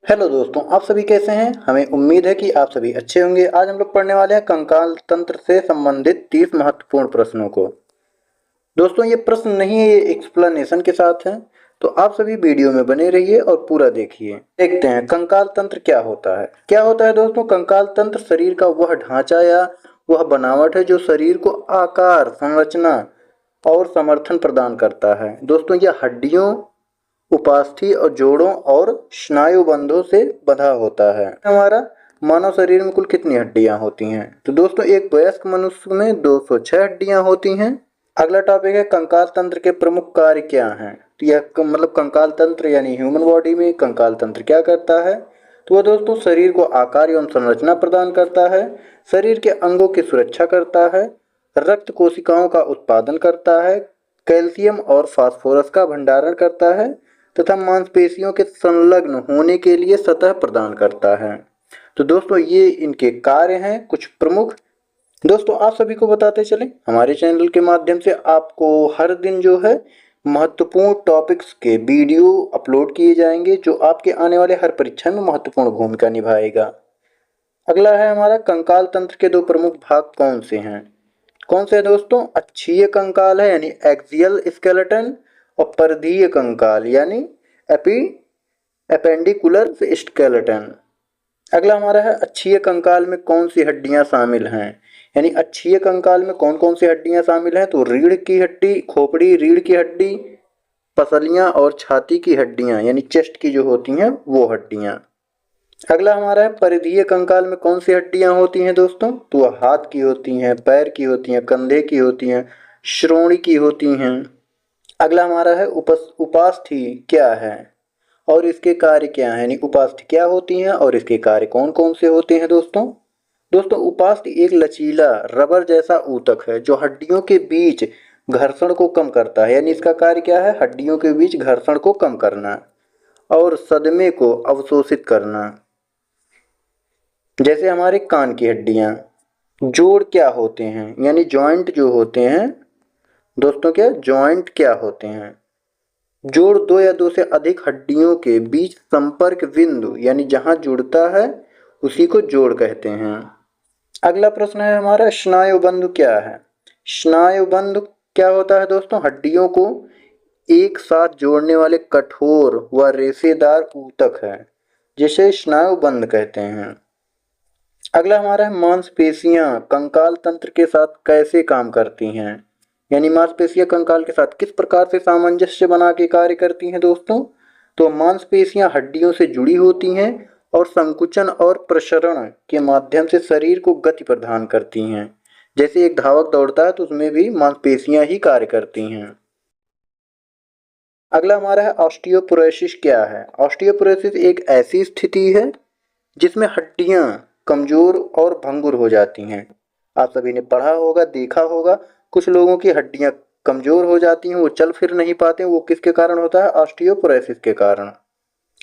Hello दोस्तों, आप सभी कैसे हैं। हमें उम्मीद है कि आप सभी अच्छे होंगे। आज हम लोग पढ़ने वाले हैं कंकाल तंत्र से संबंधित 30 महत्वपूर्ण प्रश्नों को। दोस्तों, ये प्रश्न नहीं है, ये एक्सप्लेनेशन के साथ हैं, तो आप सभी वीडियो में बने रहिए और पूरा देखिए। देखते हैं कंकाल तंत्र क्या होता है। क्या होता है दोस्तों, कंकाल तंत्र शरीर का वह ढांचा या वह बनावट है जो शरीर को आकार, संरचना और समर्थन प्रदान करता है। दोस्तों, यह हड्डियों, उपास्थि और जोड़ों और स्नायु बंधों से बंधा होता है। हमारा मानव शरीर में कुल कितनी हड्डियां होती हैं? तो दोस्तों, एक वयस्क मनुष्य में 206 हड्डियां होती हैं। अगला टॉपिक है कंकाल तंत्र के प्रमुख कार्य क्या हैं। तो यह मतलब कंकाल तंत्र यानी ह्यूमन बॉडी में कंकाल तंत्र क्या करता है। तो वह दोस्तों शरीर को आकार एवं संरचना प्रदान करता है, शरीर के अंगों की सुरक्षा करता है, रक्त कोशिकाओं का उत्पादन करता है, कैल्शियम और फास्फोरस का भंडारण करता है तथा मांसपेशियों के संलग्न होने के लिए सतह प्रदान करता है। तो दोस्तों, ये इनके कार्य हैं कुछ प्रमुख। दोस्तों, आप सभी को बताते चलें, हमारे चैनल के माध्यम से आपको हर दिन जो है महत्वपूर्ण टॉपिक्स के वीडियो अपलोड किए जाएंगे जो आपके आने वाले हर परीक्षा में महत्वपूर्ण भूमिका निभाएगा। अगला है हमारा कंकाल तंत्र के दो प्रमुख भाग कौन से हैं। कौन से है दोस्तों? अक्षीय कंकाल है यानी एक्सियल स्केलेटन, और परिधीय कंकाल यानी एपी एपेंडिकुलर स्केलेटन। अगला हमारा है अक्षीय कंकाल में कौन सी हड्डियां शामिल हैं। यानी अक्षीय कंकाल में कौन कौन सी हड्डियां शामिल हैं। तो रीढ़ की हड्डी, खोपड़ी, रीढ़ की हड्डी, पसलियां और छाती की हड्डियां यानी चेस्ट की जो होती हैं वो हड्डियां। अगला हमारा है परिधीय कंकाल में कौन सी हड्डियां होती हैं दोस्तों। तो वह हाथ की होती हैं, पैर की होती हैं, कंधे की होती हैं, श्रोणि की होती हैं। अगला हमारा है उपास्थि क्या है और इसके कार्य क्या हैं। यानी उपास्थि क्या होती हैं और इसके कार्य कौन कौन से होते हैं दोस्तों। दोस्तों, उपास्थि एक लचीला रबर जैसा ऊतक है जो हड्डियों के बीच घर्षण को कम करता है। यानी इसका कार्य क्या है? हड्डियों के बीच घर्षण को कम करना और सदमे को अवशोषित करना। जैसे हमारे कान की हड्डियां। जोड़ क्या होते हैं? यानी जॉइंट जो होते हैं दोस्तों, क्या जॉइंट क्या होते हैं? जोड़ दो या दो से अधिक हड्डियों के बीच संपर्क बिंदु यानी जहां जुड़ता है उसी को जोड़ कहते हैं। अगला प्रश्न है हमारा स्नायुबंध क्या है। स्नायुबंध क्या होता है दोस्तों? हड्डियों को एक साथ जोड़ने वाले कठोर व रेशेदार ऊतक है जिसे स्नायुबंध कहते हैं। अगला हमारा है मांसपेशियां कंकाल तंत्र के साथ कैसे काम करती हैं। यानी मांसपेशियां कंकाल के साथ किस प्रकार से सामंजस्य बना के कार्य करती हैं दोस्तों। तो मांसपेशियां हड्डियों से जुड़ी होती हैं और संकुचन और प्रसरण के माध्यम से शरीर को गति प्रदान करती हैं। जैसे एक धावक दौड़ता है तो उसमें भी मांसपेशियां ही कार्य करती हैं। अगला हमारा है ऑस्टियोपोरोसिस क्या है। ऑस्टियोपोरोसिस एक ऐसी स्थिति है जिसमें हड्डियां कमजोर और भंगुर हो जाती हैं। आप सभी ने पढ़ा होगा, देखा होगा, कुछ लोगों की हड्डियां कमजोर हो जाती हैं, वो चल फिर नहीं पाते। वो किसके कारण होता है? ऑस्टियोपोरोसिस के कारण।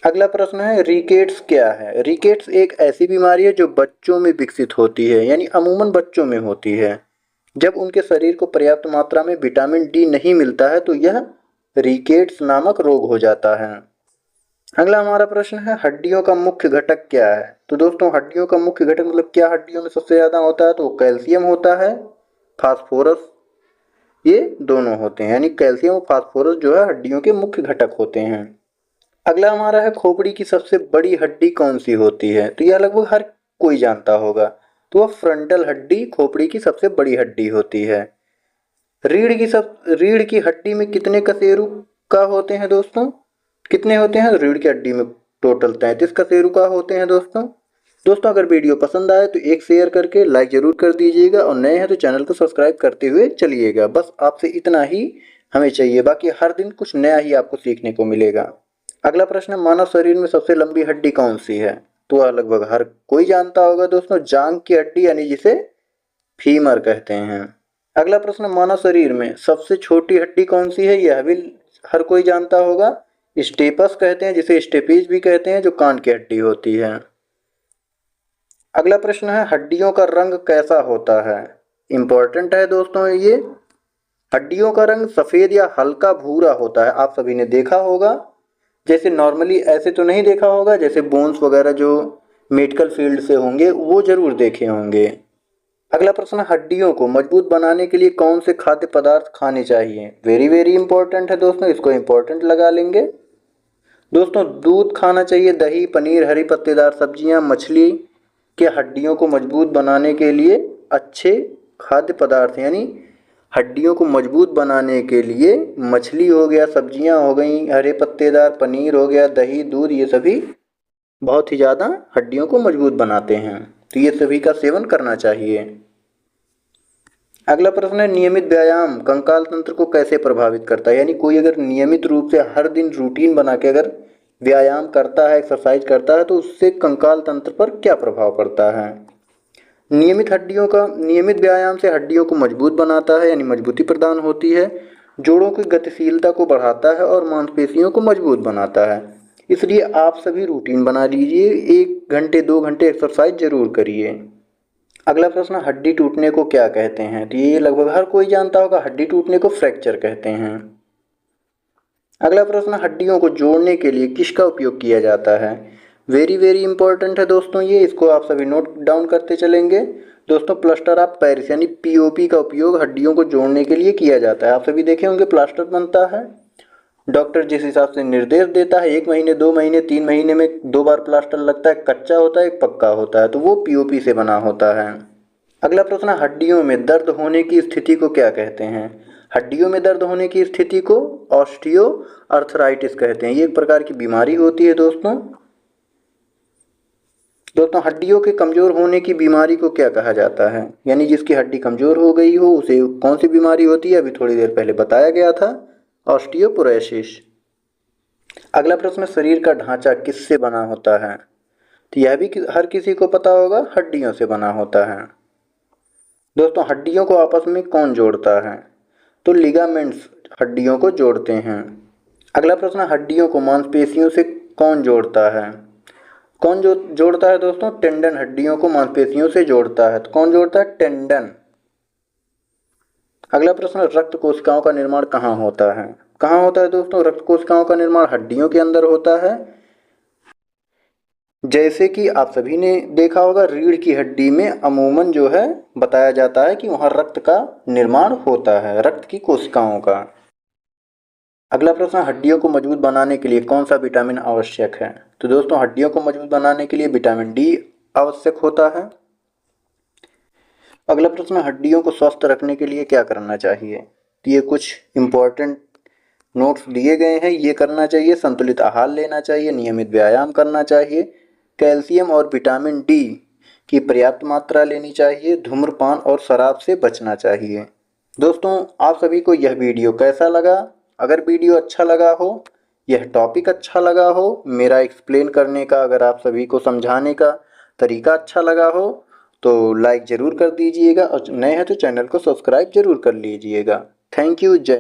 अगला प्रश्न है रिकेट्स क्या है। रिकेट्स एक ऐसी बीमारी है जो बच्चों में विकसित होती है, यानी अमूमन बच्चों में होती है। जब उनके शरीर को पर्याप्त मात्रा में विटामिन डी नहीं मिलता है तो यह रिकेट्स नामक रोग हो जाता है। अगला हमारा प्रश्न है हड्डियों का मुख्य घटक क्या है। तो दोस्तों, हड्डियों का मुख्य घटक मतलब क्या हड्डियों में सबसे ज्यादा होता है। तो कैल्शियम होता है, फास्फोरस, ये दोनों होते हैं। यानी कैल्शियम और फास्फोरस जो है हड्डियों के मुख्य घटक होते हैं। अगला हमारा है खोपड़ी की सबसे बड़ी हड्डी कौन सी होती है। तो यह लगभग हर कोई जानता होगा। तो वह फ्रंटल हड्डी खोपड़ी की सबसे बड़ी हड्डी होती है। रीढ़ की हड्डी में कितने कशेरु का होते हैं दोस्तों? कितने होते हैं? रीढ़ की हड्डी में टोटल 33 कशेरु का होते हैं दोस्तों। दोस्तों, अगर वीडियो पसंद आए तो एक शेयर करके लाइक जरूर कर दीजिएगा और नए हैं तो चैनल को सब्सक्राइब करते हुए चलिएगा। बस आपसे इतना ही हमें चाहिए, बाकी हर दिन कुछ नया ही आपको सीखने को मिलेगा। अगला प्रश्न है मानव शरीर में सबसे लंबी हड्डी कौन सी है। तो वह लगभग हर कोई जानता होगा दोस्तों, जांघ की हड्डी यानी जिसे फीमर कहते हैं। अगला प्रश्न, मानव शरीर में सबसे छोटी हड्डी कौन सी है। यह भी हर कोई जानता होगा, स्टेपस कहते हैं जिसे स्टेपीज भी कहते हैं, जो कान की हड्डी होती है। अगला प्रश्न है हड्डियों का रंग कैसा होता है। इंपॉर्टेंट है दोस्तों ये। हड्डियों का रंग सफेद या हल्का भूरा होता है। आप सभी ने देखा होगा जैसे नॉर्मली ऐसे तो नहीं देखा होगा, जैसे बोन्स वगैरह जो मेडिकल फील्ड से होंगे वो जरूर देखे होंगे। अगला प्रश्न, हड्डियों को मजबूत बनाने के लिए कौन से खाद्य पदार्थ खाने चाहिए? वेरी वेरी इंपॉर्टेंट है दोस्तों, इसको इंपॉर्टेंट लगा लेंगे। दोस्तों दूध खाना चाहिए, दही, पनीर, हरी पत्तेदार सब्जियां, मछली के हड्डियों को मजबूत बनाने के लिए अच्छे खाद्य पदार्थ, यानी हड्डियों को मजबूत बनाने के लिए मछली हो गया, सब्जियां हो गई, हरे पत्तेदार, पनीर हो गया, दही, दूध, ये सभी बहुत ही ज़्यादा हड्डियों को मजबूत बनाते हैं, तो ये सभी का सेवन करना चाहिए। अगला प्रश्न है, नियमित व्यायाम कंकाल तंत्र को कैसे प्रभावित करता है? यानी कोई अगर नियमित रूप से हर दिन रूटीन बना के अगर व्यायाम करता है, एक्सरसाइज करता है, तो उससे कंकाल तंत्र पर क्या प्रभाव पड़ता है? नियमित व्यायाम से हड्डियों को मजबूत बनाता है, यानी मजबूती प्रदान होती है, जोड़ों की गतिशीलता को बढ़ाता है और मांसपेशियों को मजबूत बनाता है। इसलिए आप सभी रूटीन बना लीजिए, 1 घंटे 2 घंटे एक्सरसाइज जरूर करिए। अगला प्रश्न, हड्डी टूटने को क्या कहते हैं? तो ये लगभग हर कोई जानता होगा, हड्डी टूटने को फ्रैक्चर कहते हैं। अगला प्रश्न, हड्डियों को जोड़ने के लिए किसका उपयोग किया जाता है? वेरी वेरी इंपॉर्टेंट है दोस्तों ये, इसको आप सभी नोट डाउन करते चलेंगे। दोस्तों प्लास्टर ऑफ पेरिस यानी पीओपी का उपयोग हड्डियों को जोड़ने के लिए किया जाता है। आप सभी देखे होंगे प्लास्टर बनता है, डॉक्टर जिस हिसाब से निर्देश देता है, 1 महीने 2 महीने 3 महीने में 2 बार प्लास्टर लगता है, कच्चा होता है एक पक्का होता है, तो वो पीओपी से बना होता है। अगला प्रश्न, हड्डियों में दर्द होने की स्थिति को क्या कहते हैं? हड्डियों में दर्द होने की स्थिति को ऑस्टियो अर्थराइटिस कहते हैं, ये एक प्रकार की बीमारी होती है दोस्तों। हड्डियों के कमजोर होने की बीमारी को क्या कहा जाता है? यानी जिसकी हड्डी कमजोर हो गई हो उसे कौन सी बीमारी होती है? अभी थोड़ी देर पहले बताया गया था, ऑस्टियोपोरोसिस। अगला प्रश्न, शरीर का ढांचा किससे बना होता है? तो यह भी हर किसी को पता होगा, हड्डियों से बना होता है। दोस्तों हड्डियों को आपस में कौन जोड़ता है? तो लिगामेंट्स हड्डियों को जोड़ते हैं। अगला प्रश्न, हड्डियों को मांसपेशियों से कौन जोड़ता है? कौन जो जोड़ता है दोस्तों? टेंडन हड्डियों को मांसपेशियों से जोड़ता है, तो कौन जोड़ता है? टेंडन। अगला प्रश्न, रक्त कोशिकाओं का निर्माण कहाँ होता है? कहाँ होता है दोस्तों रक्त कोशिकाओं का निर्माण? हड्डियों के अंदर होता है। जैसे कि आप सभी ने देखा होगा, रीढ़ की हड्डी में अमूमन जो है बताया जाता है कि वहाँ रक्त का निर्माण होता है, रक्त की कोशिकाओं का। अगला प्रश्न, हड्डियों को मजबूत बनाने के लिए कौन सा विटामिन आवश्यक है? तो दोस्तों हड्डियों को मजबूत बनाने के लिए विटामिन डी आवश्यक होता है। अगला प्रश्न, हड्डियों को स्वस्थ रखने के लिए क्या करना चाहिए? तो ये कुछ इम्पोर्टेंट नोट्स दिए गए हैं, ये करना चाहिए। संतुलित आहार लेना चाहिए, नियमित व्यायाम करना चाहिए, कैल्शियम और विटामिन डी की पर्याप्त मात्रा लेनी चाहिए, धूम्रपान और शराब से बचना चाहिए। दोस्तों आप सभी को यह वीडियो कैसा लगा? अगर वीडियो अच्छा लगा हो, यह टॉपिक अच्छा लगा हो, मेरा एक्सप्लेन करने का, अगर आप सभी को समझाने का तरीका अच्छा लगा हो, तो लाइक ज़रूर कर दीजिएगा और नए हैं तो चैनल को सब्सक्राइब ज़रूर कर लीजिएगा। Thank you. जय